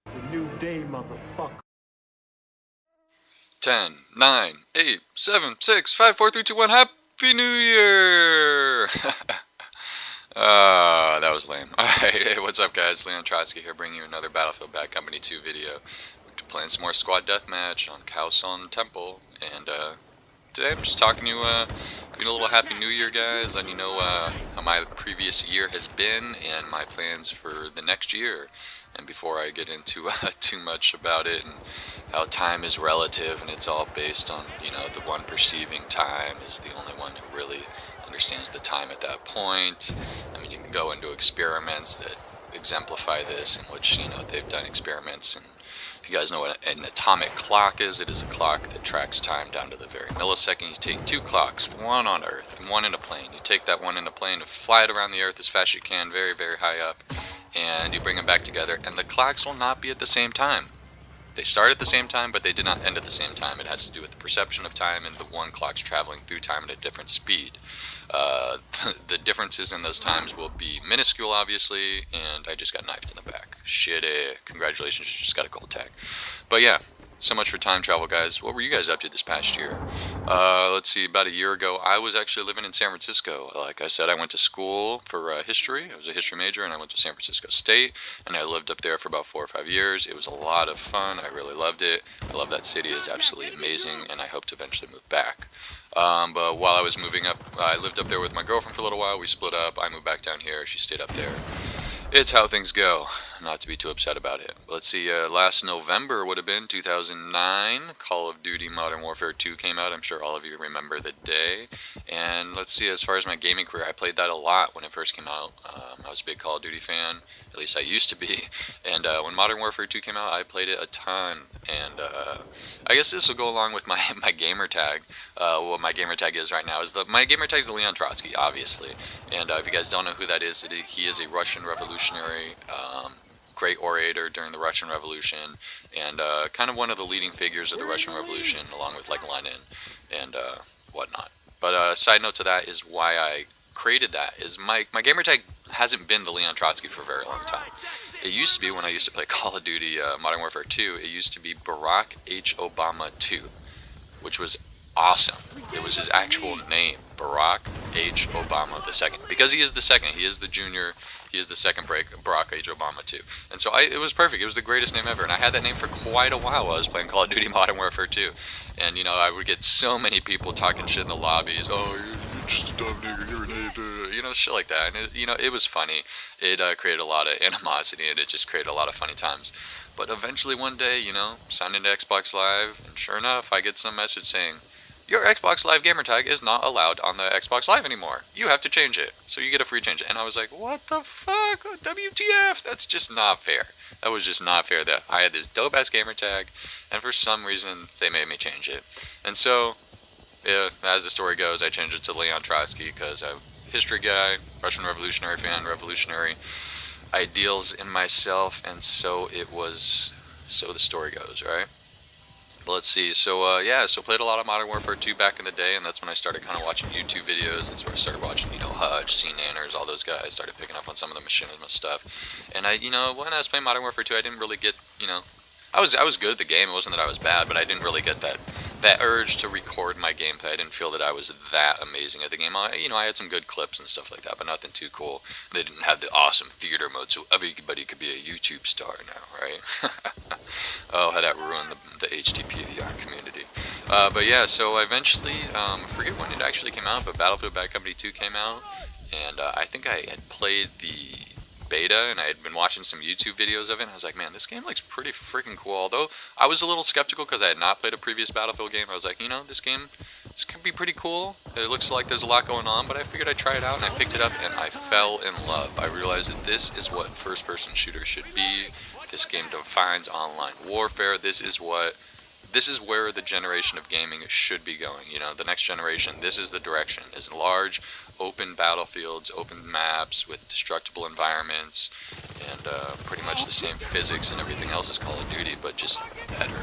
It's a new day, motherfucker. 10, 9, 8, 7, 6, 5, 4, 3, 2, 1. Happy New Year! That was lame. Alright, hey, what's up guys? Leon Trotsky here bringing you another Battlefield Bad Company 2 video. We're playing some more squad deathmatch on Kaosun Temple, and today I'm just talking to you, giving a little Happy New Year guys, letting you know how my previous year has been and my plans for the next year. And before I get into too much about it and how time is relative and it's all based on, you know, the one perceiving time is the only one who really understands the time at that point. I mean, you can go into experiments that exemplify this, in which, you know, they've done experiments. And if you guys know what an atomic clock is, it is a clock that tracks time down to the very millisecond. You take two clocks, one on Earth and one in a plane. You take that one in the plane and fly it around the Earth as fast as you can, very, very high up, and you bring them back together, and the clocks will not be at the same time. They start at the same time, but they did not end at the same time. It has to do with the perception of time, and the one clock's traveling through time at a different speed. The differences in those times will be minuscule, obviously, and I just got knifed in the back. Shitty. Congratulations, you just got a gold tag. But yeah, so much for time travel, guys. What were you guys up to this past year? Let's see, about a year ago, I was actually living in San Francisco. Like I said, I went to school for history. I was a history major, and I went to San Francisco State, and I lived up there for about 4 or 5 years. It was a lot of fun. I really loved it. I love that city. It's absolutely amazing, and I hope to eventually move back. But while I was moving up, I lived up there with my girlfriend for a little while. We split up. I moved back down here. She stayed up there. It's how things go. Not to be too upset about it. Let's see, last November would have been 2009. Call of Duty Modern Warfare 2 came out. I'm sure all of you remember the day. And let's see, as far as my gaming career, I played that a lot when it first came out. I was a big Call of Duty fan. At least I used to be. And when Modern Warfare 2 came out, I played it a ton. And I guess this will go along with my gamer tag. What my gamer tag is right now is my gamer tag is the Leon Trotsky, obviously. And if you guys don't know who that is, he is a Russian revolutionary, great orator during the Russian Revolution, and kind of one of the leading figures of the Russian Revolution, along with like Lenin and whatnot. But side note to that is why I created that is my gamer tag hasn't been the Leon Trotsky for a very long time. It used to be, when I used to play Call of Duty Modern Warfare 2, it used to be Barack H. Obama 2, which was awesome. It was his actual name, Barack H. Obama II, because he is the second. He is the junior. He is the second Barack H. Obama 2. And so it was perfect. It was the greatest name ever. And I had that name for quite a while while I was playing Call of Duty Modern Warfare 2. And, you know, I would get so many people talking shit in the lobbies. Oh, you're just a dumb nigger. You're an idiot. You know, shit like that. And, it was funny. It created a lot of animosity, and it just created a lot of funny times. But eventually one day, you know, signed into Xbox Live, and sure enough, I get some message saying, your Xbox Live gamertag is not allowed on the Xbox Live anymore. You have to change it. So you get a free change. And I was like, what the fuck? WTF? That's just not fair. That was just not fair that I had this dope-ass gamertag, and for some reason, they made me change it. And so, as the story goes, I changed it to Leon Trotsky because I'm a history guy, Russian revolutionary fan, revolutionary ideals in myself, and so it was, so the story goes, right? Let's see, so played a lot of Modern Warfare 2 back in the day, and that's when I started kind of watching YouTube videos. That's where I started watching, you know, Hutch, C-Nanners, all those guys. Started picking up on some of the machinima stuff. And when I was playing Modern Warfare 2, I didn't really get, you know, I was good at the game. It wasn't that I was bad, but I didn't really get that urge to record my gameplay. I didn't feel that I was that amazing at the game. I had some good clips and stuff like that, but nothing too cool. They didn't have the awesome theater mode, so everybody could be a YouTube star now, right? Oh, how that ruined the HTTP VR community. But yeah, so eventually, I forget when it actually came out, but Battlefield Bad Company 2 came out, and I think I had played the beta, and I had been watching some YouTube videos of it, and I was like, man, this game looks pretty freaking cool. Although I was a little skeptical because I had not played a previous Battlefield game. I was like, you know, this could be pretty cool. It looks like there's a lot going on, but I figured I'd try it out, and I picked it up, and I fell in love. I realized that this is what first-person shooters should be. This game defines online warfare. This is where the generation of gaming should be going. You know, the next generation, this is the direction. Is large, open battlefields, open maps with destructible environments, and pretty much the same physics and everything else as Call of Duty, but just better.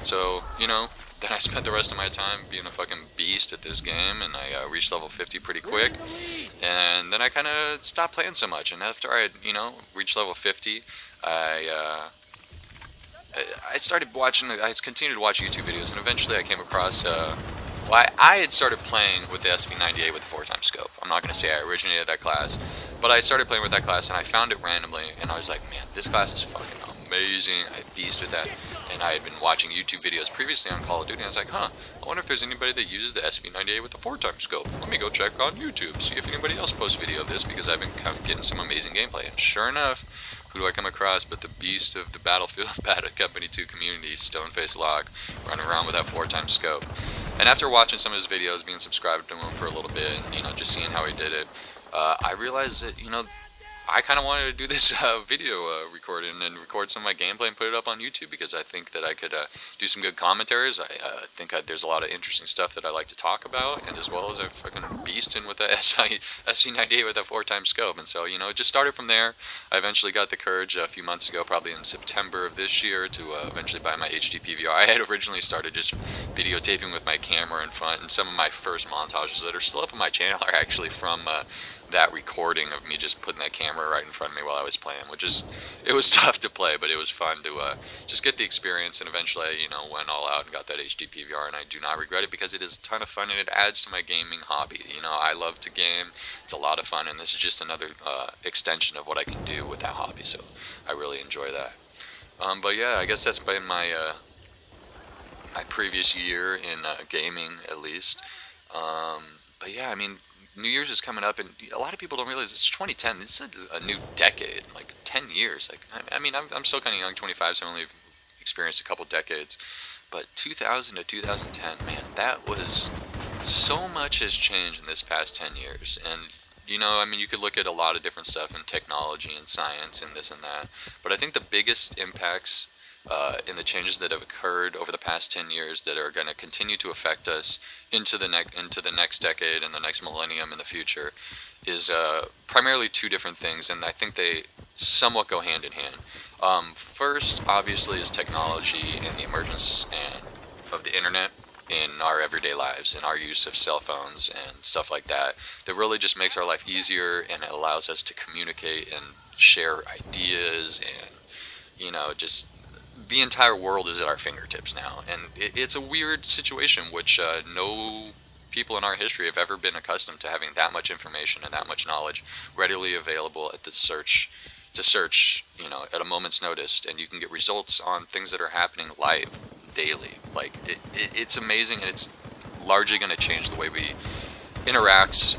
So, you know, then I spent the rest of my time being a fucking beast at this game, and I reached level 50 pretty quick. And then I kind of stopped playing so much, and after I had, reached level 50, I I started watching. I continued to watch YouTube videos, and eventually I came across. Well, I had started playing with the SV98 with the 4x scope. I'm not going to say I originated that class, but I started playing with that class, and I found it randomly, and I was like, man, this class is fucking amazing. I beast with that, and I had been watching YouTube videos previously on Call of Duty, and I was like, huh, I wonder if there's anybody that uses the SV98 with the 4x scope. Let me go check on YouTube, see if anybody else posts video of this, because I've been kind of getting some amazing gameplay, and sure enough, who do I come across but the beast of the Battlefield Bad Company 2 community, Stoneface Lock, running around with that 4x scope. And after watching some of his videos, being subscribed to him for a little bit, and, just seeing how he did it, I realized that, I kind of wanted to do this video recording and record some of my gameplay and put it up on YouTube, because I think that I could do some good commentaries. I think there's a lot of interesting stuff that I like to talk about, and as well as I fucking beasting with the SV98 with a 4x scope. And so, it just started from there. I eventually got the courage a few months ago, probably in September of this year, to eventually buy my HD PVR. I had originally started just videotaping with my camera in front, and some of my first montages that are still up on my channel are actually from that recording of me just putting that camera right in front of me while I was playing, it was tough to play, but it was fun to just get the experience. And eventually I, went all out and got that HD PVR, and I do not regret it, because it is a ton of fun and it adds to my gaming hobby. I love to game, it's a lot of fun, and this is just another extension of what I can do with that hobby, so I really enjoy that. But yeah, I guess that's been my my previous year in gaming, at least. But yeah, I mean, New Year's is coming up, and a lot of people don't realize it's 2010. This is a new decade, like 10 years. Like, I mean, I'm still kind of young, 25, so I only experienced a couple decades. But 2000 to 2010, man, that was, so much has changed in this past 10 years. And, I mean, you could look at a lot of different stuff in technology and science and this and that. But I think the biggest impacts in the changes that have occurred over the past 10 years that are going to continue to affect us into the next decade and the next millennium in the future is primarily two different things, and I think they somewhat go hand in hand. First, obviously, is technology and the emergence of the internet in our everyday lives, and our use of cell phones and stuff like that really just makes our life easier, and it allows us to communicate and share ideas, and just the entire world is at our fingertips now. And it's a weird situation, which no people in our history have ever been accustomed to, having that much information and that much knowledge readily available at the search at a moment's notice, and you can get results on things that are happening live daily. Like, it's amazing, and it's largely going to change the way we interact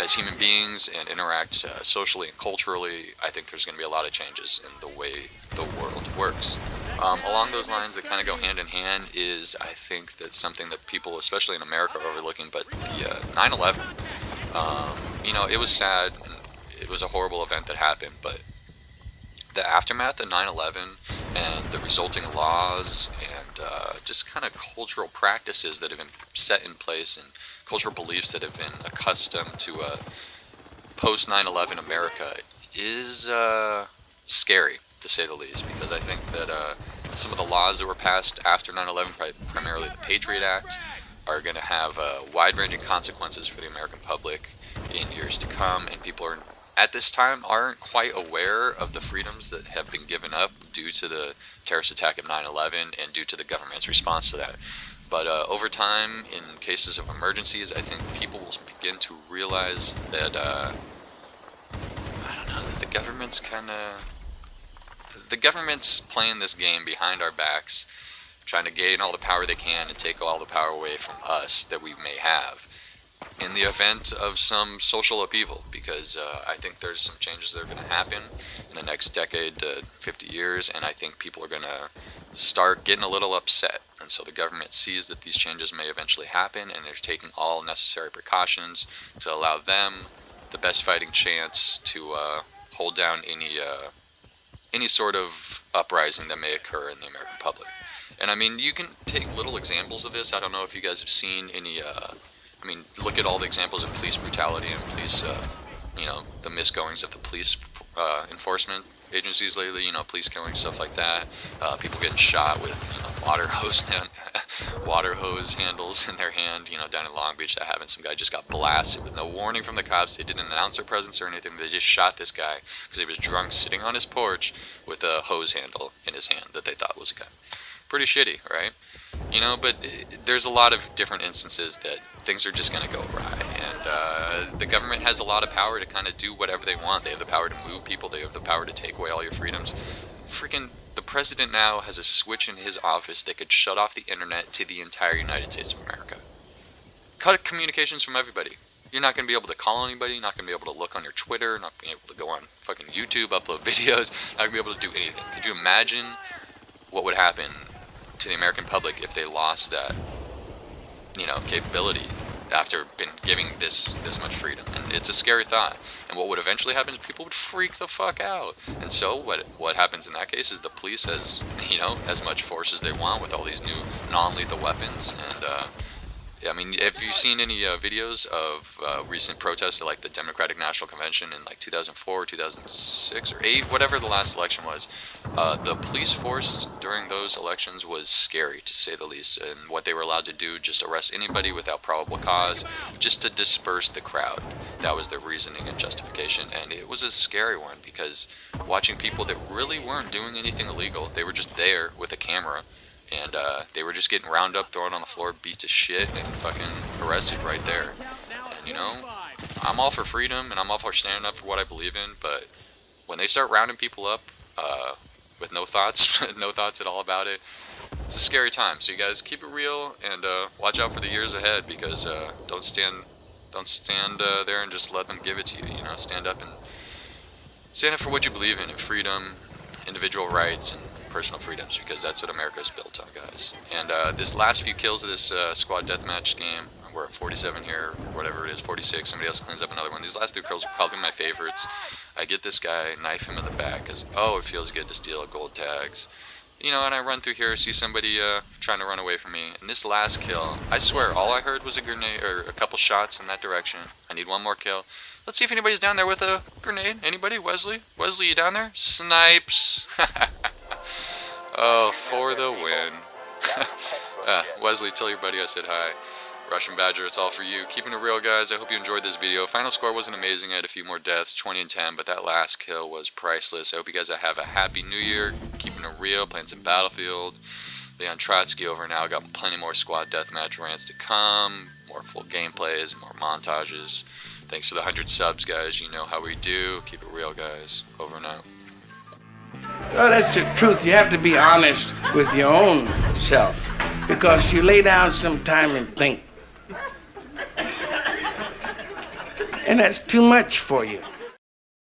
as human beings and interact socially and culturally. I think there's going to be a lot of changes in the way the world works. Along those lines, that kind of go hand in hand is, I think, that something that people, especially in America, are overlooking, but the 9/11. It was sad, and it was a horrible event that happened, but the aftermath of 9/11 and the resulting laws and just kind of cultural practices that have been set in place, and cultural beliefs that have been accustomed to post 9/11 America is scary, to say the least, because I think that some of the laws that were passed after 9/11, primarily the Patriot Act, are going to have wide-ranging consequences for the American public in years to come, and people at this time aren't quite aware of the freedoms that have been given up due to the terrorist attack of 9/11 and due to the government's response to that. But over time, in cases of emergencies, I think people will begin to realize that, that the government's playing this game behind our backs, trying to gain all the power they can and take all the power away from us that we may have in the event of some social upheaval, because I think there's some changes that are going to happen in the next decade to 50 years, and I think people are going to start getting a little upset. And so the government sees that these changes may eventually happen, and they're taking all necessary precautions to allow them the best fighting chance to hold down any sort of uprising that may occur in the American public. And I mean, you can take little examples of this. I don't know if you guys have seen any, look at all the examples of police brutality and police, the misgoings of the police enforcement agencies lately, police killing, stuff like that, people getting shot with, water hose water hose handles in their hand, down in Long Beach. That happened. Some guy just got blasted with no warning from the cops. They didn't announce their presence or anything. They just shot this guy because he was drunk, sitting on his porch with a hose handle in his hand that they thought was a gun. Pretty shitty, right? But there's a lot of different instances that things are just going to go awry, and the government has a lot of power to kind of do whatever they want. They have the power to move people. They have the power to take away all your freedoms. Freaking the president now has a switch in his office that could shut off the internet to the entire United States of America. Cut communications from everybody. You're not going to be able to call anybody, not going to be able to look on your Twitter, not being able to go on fucking YouTube, upload videos, not going to be able to do anything. Could you imagine what would happen to the American public if they lost that, capability after been giving this much freedom? And it's a scary thought. And what would eventually happen is people would freak the fuck out. And so what happens in that case is the police has, as much force as they want with all these new non-lethal weapons. And have you seen any videos of recent protests at like the Democratic National Convention in like 2004, 2006, or 8, whatever the last election was? The police force during those elections was scary, to say the least. And what they were allowed to do, just arrest anybody without probable cause, just to disperse the crowd. That was their reasoning and justification. And it was a scary one, because watching people that really weren't doing anything illegal, they were just there with a camera, and they were just getting rounded up, thrown on the floor, beat to shit, and fucking arrested right there. And, I'm all for freedom, and I'm all for standing up for what I believe in, but when they start rounding people up with no thoughts, no thoughts at all about it, it's a scary time. So you guys keep it real, and watch out for the years ahead, because don't stand there and just let them give it to you. Stand up for what you believe in freedom, individual rights, and personal freedoms, because that's what America is built on, guys. And this last few kills of this squad deathmatch game, we're at 47 here, whatever it is, 46, somebody else cleans up another one. These last 2 kills are probably my favorites. I get this guy, knife him in the back, because, it feels good to steal gold tags. And I run through here, see somebody trying to run away from me. And this last kill, I swear, all I heard was a grenade, or a couple shots in that direction. I need one more kill. Let's see if anybody's down there with a grenade. Anybody? Wesley? Wesley, you down there? Snipes. Oh, for the win. Wesley, tell your buddy I said hi. Russian Badger, it's all for you. Keeping it real, guys. I hope you enjoyed this video. Final score wasn't amazing. I had a few more deaths, 20 and 10, but that last kill was priceless. I hope you guys have a happy new year. Keeping it real, playing some Battlefield. Leon Trotsky over now. Got plenty more squad deathmatch rants to come. More full gameplays, more montages. Thanks for the 100 subs, guys. You know how we do. Keep it real, guys. Over and out. Well, that's the truth. You have to be honest with your own self, because you lay down some time and think. And that's too much for you.